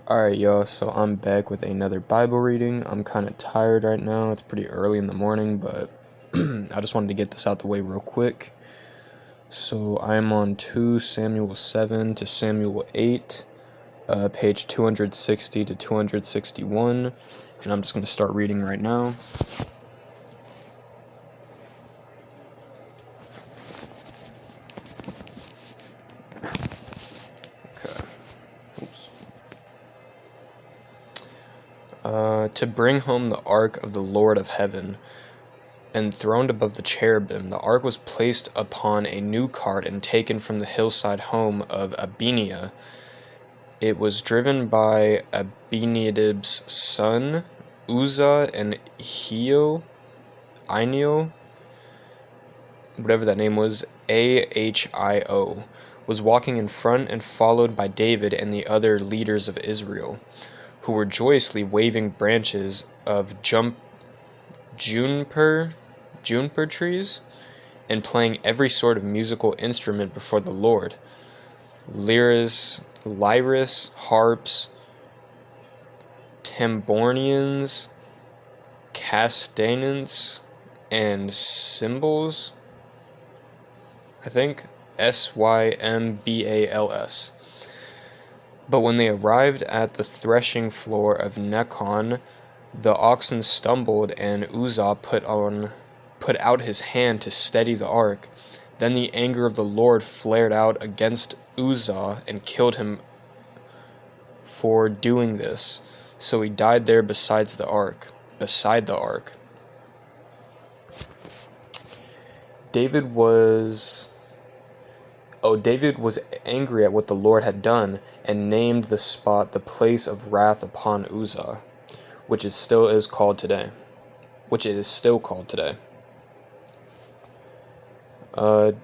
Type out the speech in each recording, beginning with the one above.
Alright, y'all, so I'm back with another Bible reading. I'm kind of tired right now. It's pretty early in the morning, but I just wanted to get this out the way real quick. So I'm on 2 Samuel 7 to Samuel 8, page 260 to 261, and I'm just going to start reading right now. Okay. Oops. To bring home the ark of the Lord of heaven, enthroned above the cherubim, the ark was placed upon a new cart and taken from the hillside home of Abiniah. It was driven by Abinadab's son, Uzzah, and Ahio, whatever that name was, Ahio, was walking in front and followed by David and the other leaders of Israel, who were joyously waving branches of juniper trees and playing every sort of musical instrument before the Lord. Lyres, harps, tambourines, castanets, and cymbals. I think Symbals. But when they arrived at the threshing floor of Nacon, the oxen stumbled, and Uzzah put out his hand to steady the ark. Then the anger of the Lord flared out against Uzzah and killed him for doing this. So he died there beside the ark. David was angry at what the Lord had done and named the spot the place of wrath upon Uzzah, which it still is called today.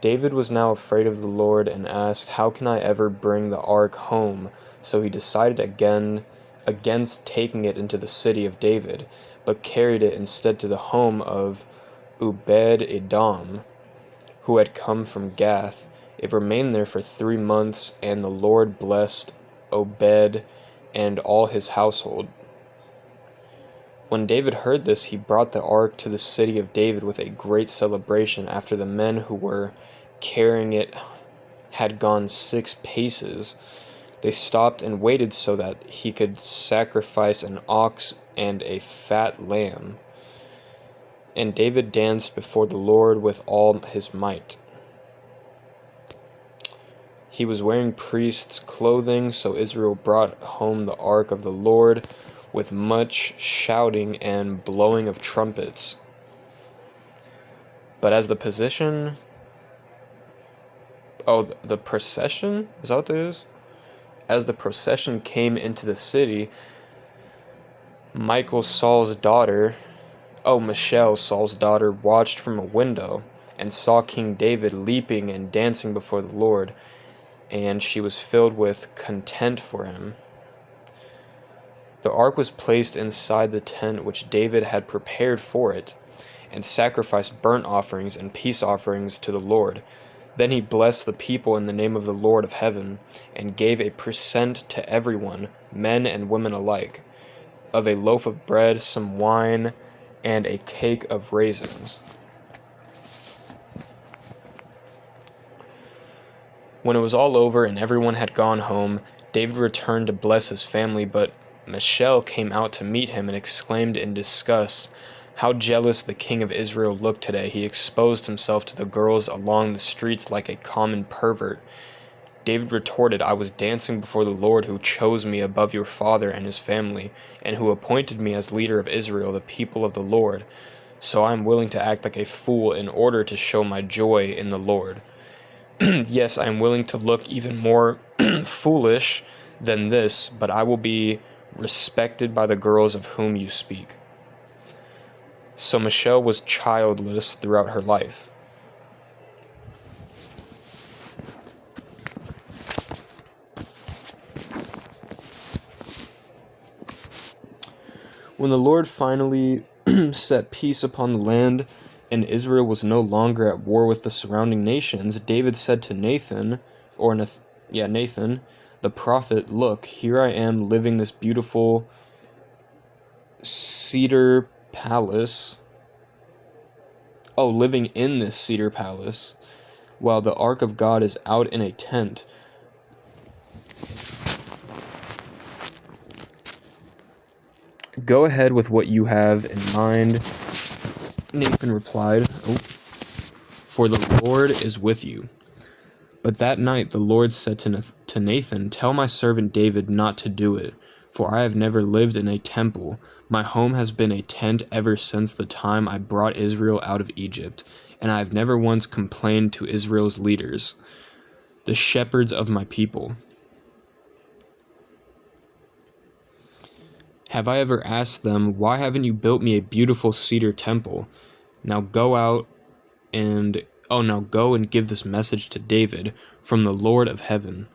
David was now afraid of the Lord and asked, "How can I ever bring the ark home?" So he decided against taking it into the city of David, but carried it instead to the home of Obed-Edom, who had come from Gath. It remained there for 3 months, and the Lord blessed Obed and all his household. When David heard this, he brought the ark to the city of David with a great celebration. After the men who were carrying it had gone 6 paces, they stopped and waited so that he could sacrifice an ox and a fat lamb. And David danced before the Lord with all his might. He was wearing priest's clothing, so Israel brought home the ark of the Lord with much shouting and blowing of trumpets. But as the procession? Is that what it is? As the procession came into the city, Michal, Saul's daughter, watched from a window and saw King David leaping and dancing before the Lord, and she was filled with content for him. The ark was placed inside the tent which David had prepared for it, and sacrificed burnt offerings and peace offerings to the Lord. Then he blessed the people in the name of the Lord of heaven, and gave a percent to everyone, men and women alike, of a loaf of bread, some wine, and a cake of raisins. When it was all over and everyone had gone home, David returned to bless his family, but Michal came out to meet him and exclaimed in disgust, "How jealous the king of Israel looked today. He exposed himself to the girls along the streets like a common pervert." David retorted, "I was dancing before the Lord, who chose me above your father and his family, and who appointed me as leader of Israel, the people of the Lord. So I am willing to act like a fool in order to show my joy in the Lord. Yes, I am willing to look even more foolish than this, but I will be respected by the girls of whom you speak." So Michal was childless throughout her life. When the Lord finally set peace upon the land, and Israel was no longer at war with the surrounding nations, David said to Nathan, the prophet, "Look, here I am living this beautiful cedar palace. Oh, living in this cedar palace, while the ark of God is out in a tent." "Go ahead with what you have in mind," Nathan replied, "for the Lord is with you." But that night the Lord said to Nathan, "Tell my servant David not to do it, for I have never lived in a temple. My home has been a tent ever since the time I brought Israel out of Egypt, and I have never once complained to Israel's leaders, the shepherds of my people. Have I ever asked them, 'Why haven't you built me a beautiful cedar temple?' Now go and give this message to David from the Lord of heaven.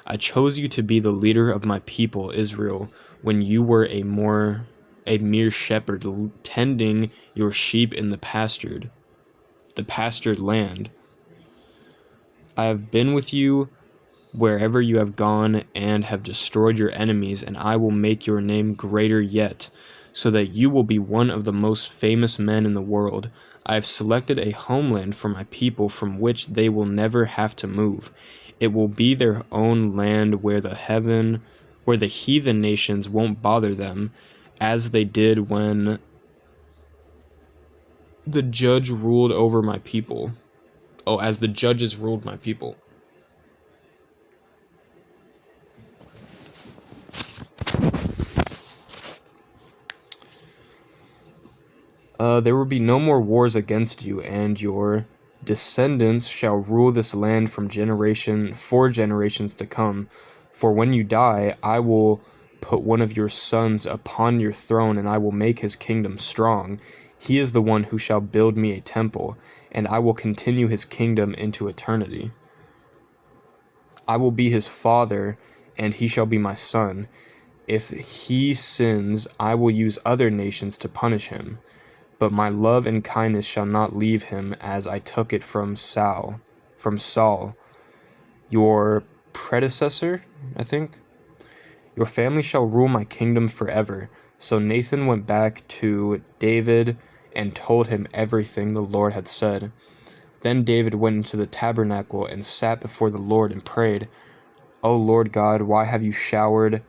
I chose you to be the leader of my people Israel when you were a mere shepherd tending your sheep in the pastured land. I have been with you wherever you have gone and have destroyed your enemies, and I will make your name greater yet, so that you will be one of the most famous men in the world. I have selected a homeland for my people from which they will never have to move. It will be their own land where the heathen nations won't bother them, as they did when the judge ruled over my people. Oh, as the judges ruled my people." There will be no more wars against you, and your descendants shall rule this land for generations to come. For when you die, I will put one of your sons upon your throne, and I will make his kingdom strong. He is the one who shall build me a temple, and I will continue his kingdom into eternity. I will be his father, and he shall be my son. If he sins, I will use other nations to punish him. But my love and kindness shall not leave him, as I took it from Saul, your predecessor, I think. Your family shall rule my kingdom forever." So Nathan went back to David and told him everything the Lord had said. Then David went into the tabernacle and sat before the Lord and prayed, "O Lord God, why have you showered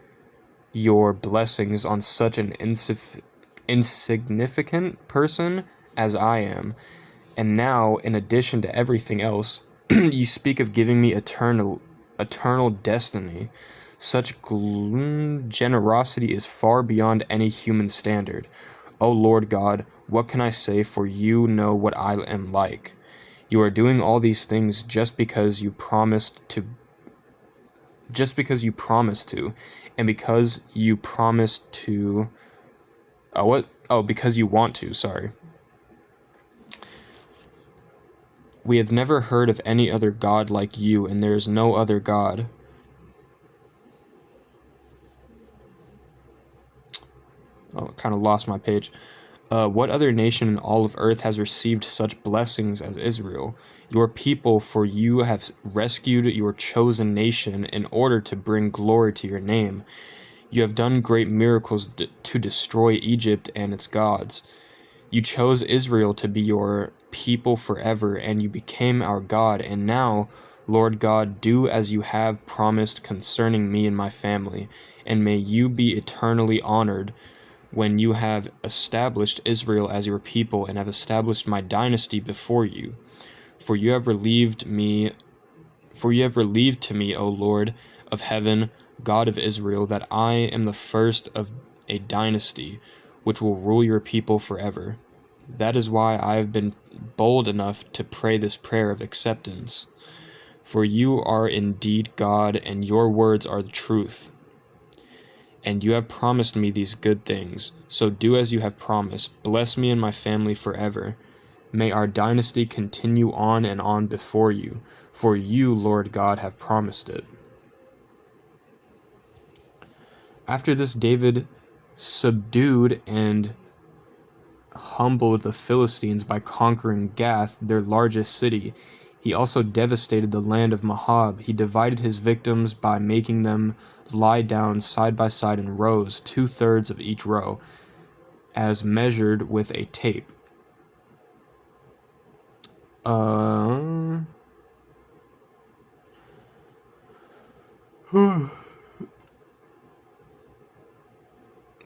your blessings on such an insignificant person as I am? And now, in addition to everything else, you speak of giving me eternal destiny. Such generosity is far beyond any human standard. O Lord God, what can I say, for you know what I am like? You are doing all these things just because you promised to, and because you promised to, because you want to, sorry. We have never heard of any other God like you, and there is no other God." Oh, kind of lost my page. "What other nation in all of earth has received such blessings as Israel, your people, for you have rescued your chosen nation in order to bring glory to your name. You have done great miracles to destroy Egypt and its gods. You chose Israel to be your people forever, and you became our God. And now, Lord God, do as you have promised concerning me and my family, and may you be eternally honored when you have established Israel as your people and have established my dynasty before you. For you have relieved to me, O Lord of heaven, God of Israel, that I am the first of a dynasty which will rule your people forever. That is why I have been bold enough to pray this prayer of acceptance. For you are indeed God, and your words are the truth. And you have promised me these good things, so do as you have promised. Bless me and my family forever. May our dynasty continue on and on before you, for you, Lord God, have promised it." After this, David subdued and humbled the Philistines by conquering Gath, their largest city. He also devastated the land of Moab. He divided his victims by making them lie down side by side in rows, 2/3 of each row, as measured with a tape.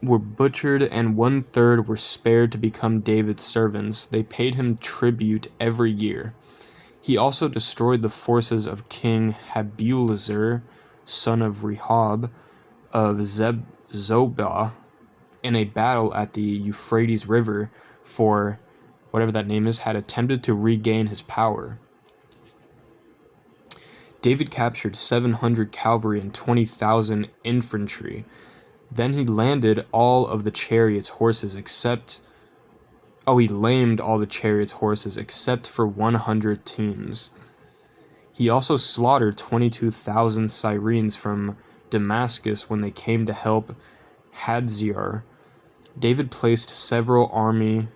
Were butchered, and 1/3 were spared to become David's servants. They paid him tribute every year. He also destroyed the forces of King Habuelzar, son of Rehob, of Zobah, in a battle at the Euphrates River, for whatever that name is, had attempted to regain his power. David captured 700 cavalry and 20,000 infantry. Then he landed all of the chariots' horses except... he lamed all the chariots' horses except for 100 teams. He also slaughtered 22,000 Syrians from Damascus when they came to help Hadzir. David placed several army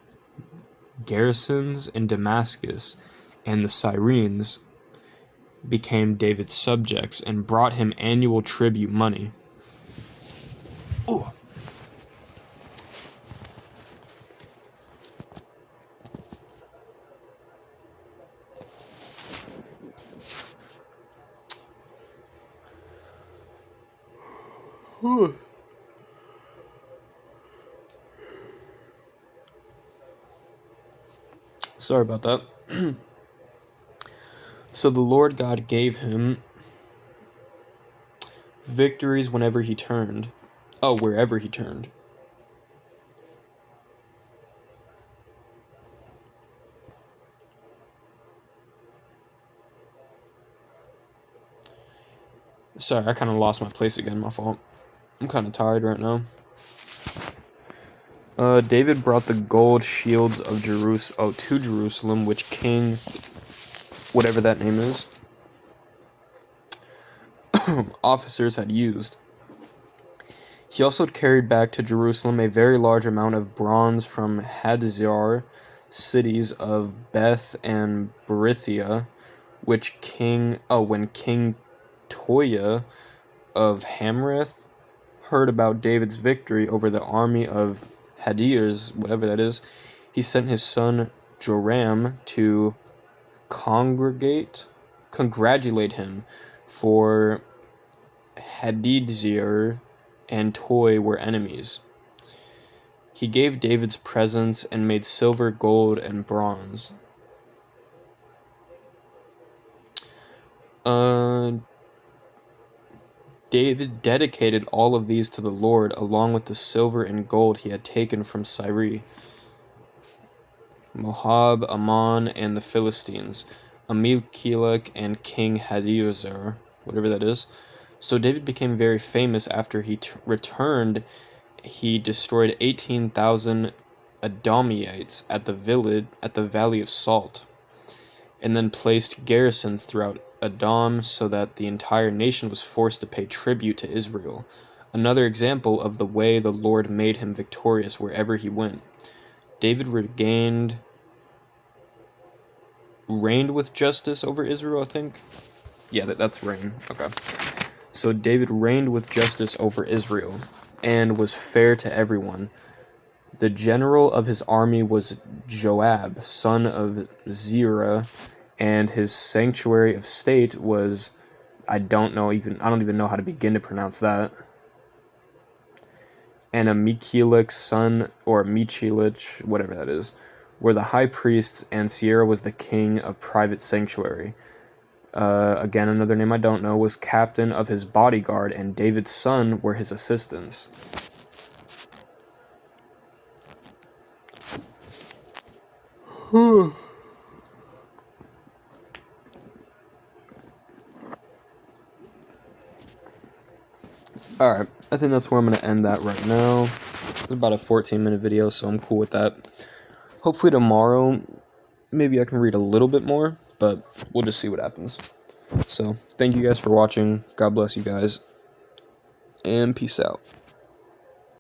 garrisons in Damascus, and the Syrians became David's subjects and brought him annual tribute money. Ooh. Sorry about that. So the Lord God gave him victories wherever he turned. Sorry, I kind of lost my place again, my fault. I'm kind of tired right now. David brought the gold shields of to Jerusalem, which King, whatever that name is, officers had used. He also carried back to Jerusalem a very large amount of bronze from Hadzar, cities of Beth and Berithia, which when King Toya of Hamrath heard about David's victory over the army of Hadirs, whatever that is, he sent his son Joram to congratulate him, for Hadadzir and Toi were enemies. He gave David's presents and made silver, gold, and bronze. David dedicated all of these to the Lord, along with the silver and gold he had taken from Syria, Moab, Ammon, and the Philistines, Amalekilek, and King Hadaezer, whatever that is. So David became very famous after he returned. He destroyed 18,000 Edomites at the Valley of Salt, and then placed garrisons throughout Edom so that the entire nation was forced to pay tribute to Israel. Another example of the way the Lord made him victorious wherever he went. David reigned with justice over Israel, I think. Yeah, that's reign. Okay. So David reigned with justice over Israel and was fair to everyone. The general of his army was Joab, son of Zerah, and his sanctuary of state was, I don't even know how to begin to pronounce that. And Amikilek, son, or Michilich, whatever that is, were the high priests, and Sierra was the king of private sanctuary. Again, another name I don't know, was captain of his bodyguard, and David's son were his assistants. Alright, I think that's where I'm going to end that right now. It's about a 14-minute video, so I'm cool with that. Hopefully tomorrow, maybe I can read a little bit more, but we'll just see what happens. So, thank you guys for watching. God bless you guys, and peace out.